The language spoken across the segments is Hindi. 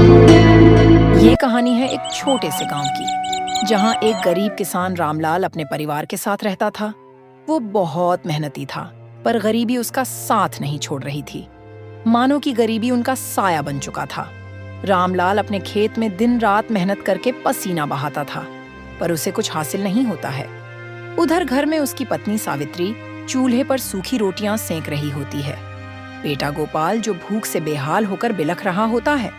ये कहानी है एक छोटे से गांव की, जहां एक गरीब किसान रामलाल अपने परिवार के साथ रहता था। वो बहुत मेहनती था, पर गरीबी उसका साथ नहीं छोड़ रही थी। मानो कि गरीबी उनका साया बन चुका था। रामलाल अपने खेत में दिन रात मेहनत करके पसीना बहाता था, पर उसे कुछ हासिल नहीं होता है। उधर घर में उसकी पत्नी सावित्री चूल्हे पर सूखी रोटियां सेंक रही होती है। बेटा गोपाल जो भूख से बेहाल होकर बिलख रहा होता है।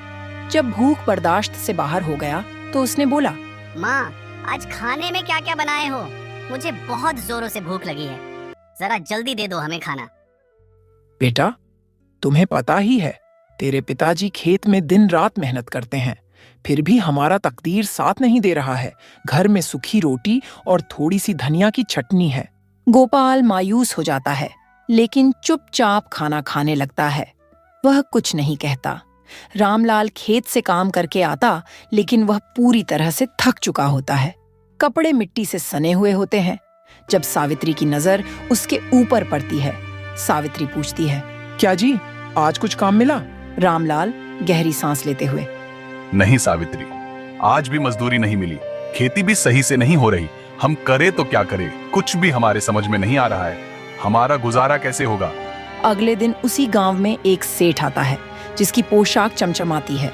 जब भूख बर्दाश्त से बाहर हो गया तो उसने बोला, माँ, आज खाने में क्या क्या बनाए हो? मुझे बहुत जोरों से भूख लगी है, जरा जल्दी दे दो हमें खाना। बेटा, तुम्हें पता ही है, तेरे पिताजी खेत में दिन रात मेहनत करते हैं, फिर भी हमारा तकदीर साथ नहीं दे रहा है। घर में सूखी रोटी और थोड़ी सी धनिया की चटनी है। गोपाल मायूस हो जाता है, लेकिन चुपचाप खाना खाने लगता है। वह कुछ नहीं कहता। रामलाल खेत से काम करके आता, लेकिन वह पूरी तरह से थक चुका होता है। कपड़े मिट्टी से सने हुए होते हैं। जब सावित्री की नजर उसके ऊपर पड़ती है, सावित्री पूछती है, क्या जी, आज कुछ काम मिला? रामलाल गहरी सांस लेते हुए, नहीं सावित्री, आज भी मजदूरी नहीं मिली, खेती भी सही से नहीं हो रही। हम करे तो क्या करें, कुछ भी हमारे समझ में नहीं आ रहा है। हमारा गुजारा कैसे होगा? अगले दिन उसी गांव में एक सेठ आता है, जिसकी पोशाक चमचमाती है।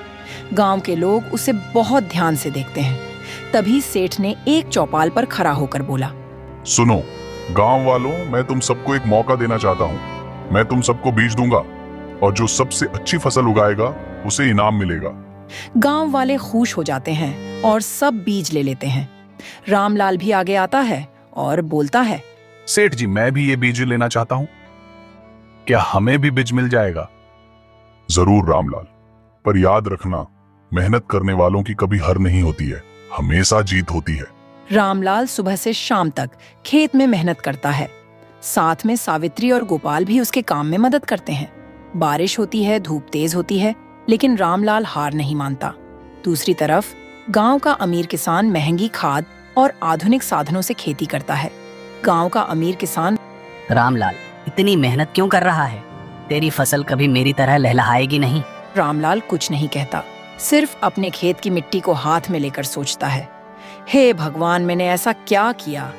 गांव के लोग उसे बहुत ध्यान से देखते हैं। तभी सेठ ने एक चौपाल पर खड़ा होकर बोला, सुनो गांव वालों, मैं तुम सबको एक मौका देना चाहता हूँ। मैं तुम सबको बीज दूंगा और जो सबसे अच्छी फसल उगाएगा उसे इनाम मिलेगा। गांव वाले खुश हो जाते हैं और सब बीज ले लेते हैं। रामलाल भी आगे आता है और बोलता है, सेठ जी, मैं भी ये बीज लेना चाहता हूँ, क्या हमें भी बीज मिल जाएगा? जरूर रामलाल, पर याद रखना, मेहनत करने वालों की कभी हार नहीं होती है, हमेशा जीत होती है। रामलाल सुबह से शाम तक खेत में मेहनत करता है। साथ में सावित्री और गोपाल भी उसके काम में मदद करते हैं। बारिश होती है, धूप तेज होती है, लेकिन रामलाल हार नहीं मानता। दूसरी तरफ गांव का अमीर किसान महंगी खाद और आधुनिक साधनों से खेती करता है। गांव का अमीर किसान, रामलाल, इतनी मेहनत क्यों कर रहा है? तेरी फसल कभी मेरी तरह लहलहाएगी नहीं। रामलाल कुछ नहीं कहता, सिर्फ अपने खेत की मिट्टी को हाथ में लेकर सोचता है, हे भगवान, मैंने ऐसा क्या किया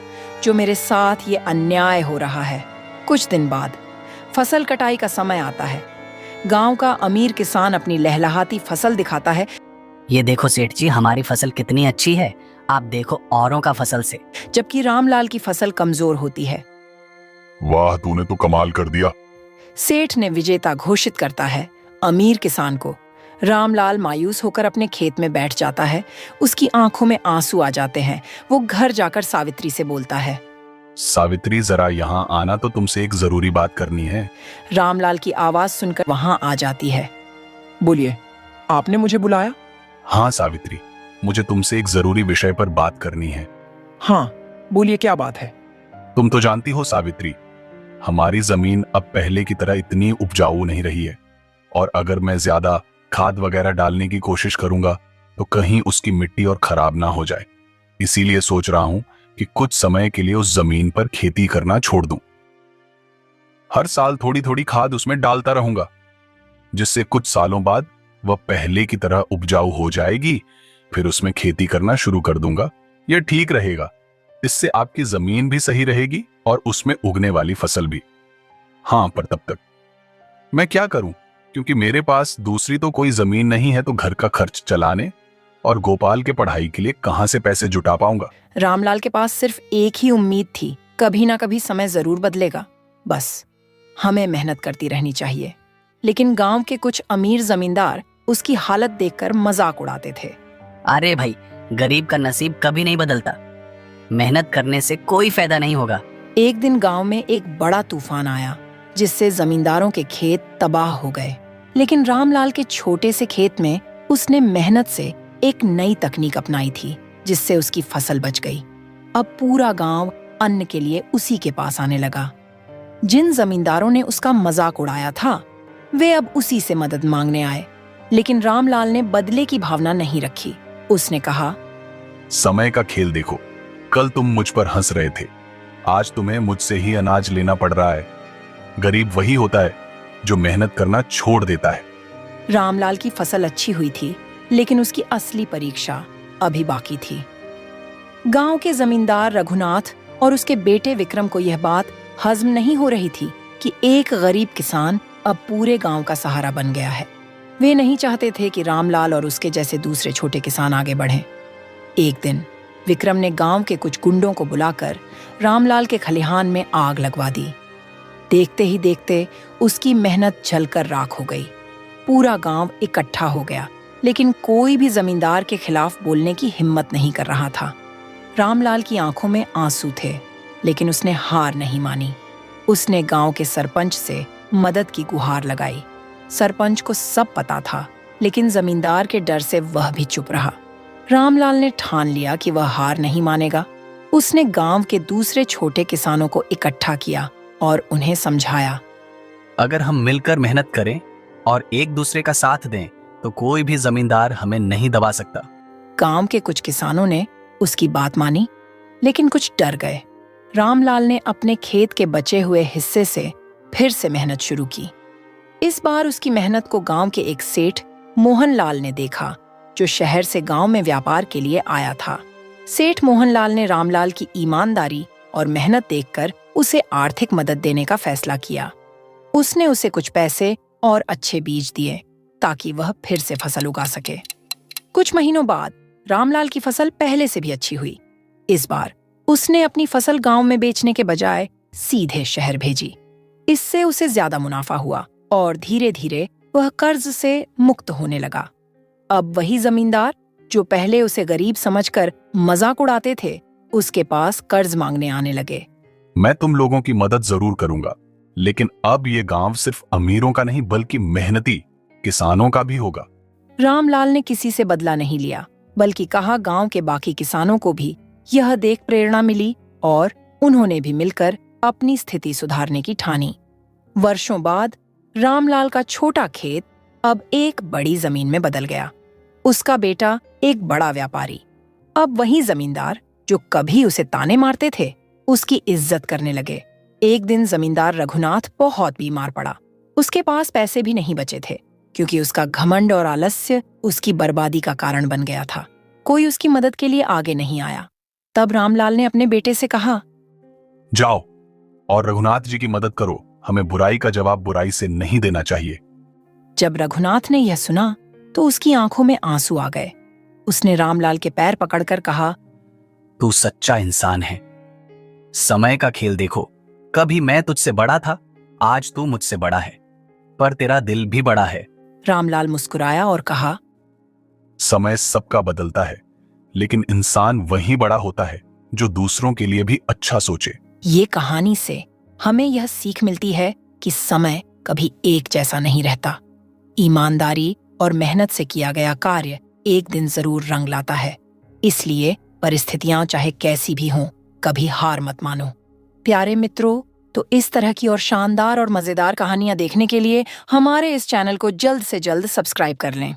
जो मेरे साथ ये अन्याय हो रहा है। कुछ दिन बाद फसल कटाई का समय आता है। गांव का अमीर किसान अपनी लहलहाती फसल दिखाता है। ये देखो सेठ जी, हमारी फसल कितनी अच्छी है, आप देखो औरों का फसल से। जबकि रामलाल की फसल कमजोर होती है। वाह, तूने तो कमाल कर दिया। सेठ ने विजेता घोषित करता है अमीर किसान को। रामलाल मायूस होकर अपने खेत में बैठ जाता है। उसकी आंखों में आंसू आ जाते हैं। वो घर जाकर सावित्री से बोलता है, सावित्री, जरा यहाँ आना, तो तुमसे एक जरूरी बात करनी है। रामलाल की आवाज सुनकर वहां आ जाती है। बोलिए, आपने मुझे बुलाया? हाँ सावित्री, मुझे तुमसे एक जरूरी विषय पर बात करनी है। हाँ, बोलिए, क्या बात है? तुम तो जानती हो सावित्री, हमारी जमीन अब पहले की तरह इतनी उपजाऊ नहीं रही है, और अगर मैं ज्यादा खाद वगैरह डालने की कोशिश करूंगा तो कहीं उसकी मिट्टी और खराब ना हो जाए। इसीलिए सोच रहा हूं कि कुछ समय के लिए उस जमीन पर खेती करना छोड़ दूं। हर साल थोड़ी थोड़ी खाद उसमें डालता रहूंगा, जिससे कुछ सालों बाद वह पहले की तरह उपजाऊ हो जाएगी। फिर उसमें खेती करना शुरू कर दूंगा। यह ठीक रहेगा, इससे आपकी जमीन भी सही रहेगी और उसमें उगने वाली फसल भी। हाँ, पर तब तक मैं क्या करूं, क्योंकि मेरे पास दूसरी तो कोई जमीन नहीं है, तो घर का खर्च चलाने और गोपाल के पढ़ाई के लिए कहां से पैसे जुटा पाऊंगा। रामलाल के पास सिर्फ एक ही उम्मीद थी, कभी ना कभी समय जरूर बदलेगा, बस हमें मेहनत करती रहनी चाहिए। लेकिन गांव के कुछ अमीर जमींदार उसकी हालत देखकर मजाक उड़ाते थे। अरे भाई, गरीब का नसीब कभी नहीं बदलता, मेहनत करने से कोई फायदा नहीं होगा। एक दिन गांव में एक बड़ा तूफान आया, जिससे जमींदारों के खेत तबाह हो गए। लेकिन रामलाल के छोटे से खेत में उसने मेहनत से एक नई तकनीक अपनाई थी, जिससे उसकी फसल बच गई। अब पूरा गांव अन्न के लिए उसी के पास आने लगा। जिन जमींदारों ने उसका मजाक उड़ाया था, वे अब उसी से मदद मांगने आए। लेकिन रामलाल ने बदले की भावना नहीं रखी। उसने कहा, समय का खेल देखो, कल तुम मुझ पर हंस रहे थे, आज तुम्हें मुझसे ही अनाज लेना पड़ रहा है। गरीब वही होता है जो मेहनत करना छोड़ देता है। रामलाल की फसल अच्छी हुई थी, लेकिन उसकी असली परीक्षा अभी बाकी थी। गांव के जमींदार रघुनाथ और उसके बेटे विक्रम को यह बात हजम नहीं हो रही थी कि एक गरीब किसान अब पूरे गांव का सहारा बन गया है। वे नहीं चाहते थे कि रामलाल और उसके जैसे दूसरे छोटे किसान आगे बढ़ें। एक दिन विक्रम ने गांव के कुछ गुंडों को बुलाकर रामलाल के खलिहान में आग लगवा दी। देखते ही देखते उसकी मेहनत जलकर राख हो गई। पूरा गांव इकट्ठा हो गया, लेकिन कोई भी जमींदार के खिलाफ बोलने की हिम्मत नहीं कर रहा था। रामलाल की आंखों में आंसू थे, लेकिन उसने हार नहीं मानी। उसने गांव के सरपंच से मदद की गुहार लगाई। सरपंच को सब पता था, लेकिन जमींदार के डर से वह भी चुप रहा। रामलाल ने ठान लिया कि वह हार नहीं मानेगा। उसने गांव के दूसरे छोटे किसानों को इकट्ठा किया और उन्हें समझाया, अगर हम मिलकर मेहनत करें और एक दूसरे का साथ दें तो कोई भी जमींदार हमें नहीं दबा सकता। गांव के कुछ किसानों ने उसकी बात मानी, लेकिन कुछ डर गए। रामलाल ने अपने खेत के बचे हुए हिस्से से फिर से मेहनत शुरू की। इस बार उसकी मेहनत को गांव के एक सेठ मोहनलाल ने देखा, जो शहर से गांव में व्यापार के लिए आया था। सेठ मोहनलाल ने रामलाल की ईमानदारी और मेहनत देखकर उसे आर्थिक मदद देने का फैसला किया। उसने उसे कुछ पैसे और अच्छे बीज दिए ताकि वह फिर से फसल उगा सके। कुछ महीनों बाद रामलाल की फसल पहले से भी अच्छी हुई। इस बार उसने अपनी फसल गांव में बेचने के बजाय सीधे शहर भेजी। इससे उसे ज्यादा मुनाफा हुआ और धीरे धीरे वह कर्ज से मुक्त होने लगा। अब वही जमींदार जो पहले उसे गरीब समझकर मजाक उड़ाते थे, उसके पास कर्ज मांगने आने लगे। मैं तुम लोगों की मदद जरूर करूंगा, लेकिन अब ये गांव सिर्फ अमीरों का नहीं बल्कि मेहनती किसानों का भी होगा। रामलाल ने किसी से बदला नहीं लिया, बल्कि कहा गांव के बाकी किसानों को भी यह देख प्रेरणा मिली और उन्होंने भी मिलकर अपनी स्थिति सुधारने की ठानी। वर्षों बाद रामलाल का छोटा खेत अब एक बड़ी जमीन में बदल गया। उसका बेटा एक बड़ा व्यापारी। अब वही जमींदार जो कभी उसे ताने मारते थे, उसकी इज्जत करने लगे। एक दिन जमींदार रघुनाथ बहुत बीमार पड़ा। उसके पास पैसे भी नहीं बचे थे, क्योंकि उसका घमंड और आलस्य उसकी बर्बादी का कारण बन गया था। कोई उसकी मदद के लिए आगे नहीं आया। तब रामलाल ने अपने बेटे से कहा, जाओ और रघुनाथ जी की मदद करो। हमें बुराई का जवाब बुराई से नहीं देना चाहिए। जब रघुनाथ ने यह सुना तो उसकी आंखों में आंसू आ गए। उसने रामलाल के पैर पकड़कर कहा, तू सच्चा इंसान है। समय का खेल देखो, कभी मैं तुझसे बड़ा था, आज तू मुझसे बड़ा है, पर तेरा दिल भी बड़ा है। रामलाल मुस्कुराया और कहा, समय सबका बदलता है, लेकिन इंसान वही बड़ा होता है जो दूसरों के लिए भी अच्छा सोचे। ये कहानी से हमें यह सीख मिलती है कि समय कभी एक जैसा नहीं रहता। ईमानदारी और मेहनत से किया गया कार्य एक दिन जरूर रंग लाता है। इसलिए परिस्थितियां चाहे कैसी भी हों, कभी हार मत मानो। प्यारे मित्रों, तो इस तरह की और शानदार और मजेदार कहानियां देखने के लिए हमारे इस चैनल को जल्द से जल्द सब्सक्राइब कर लें।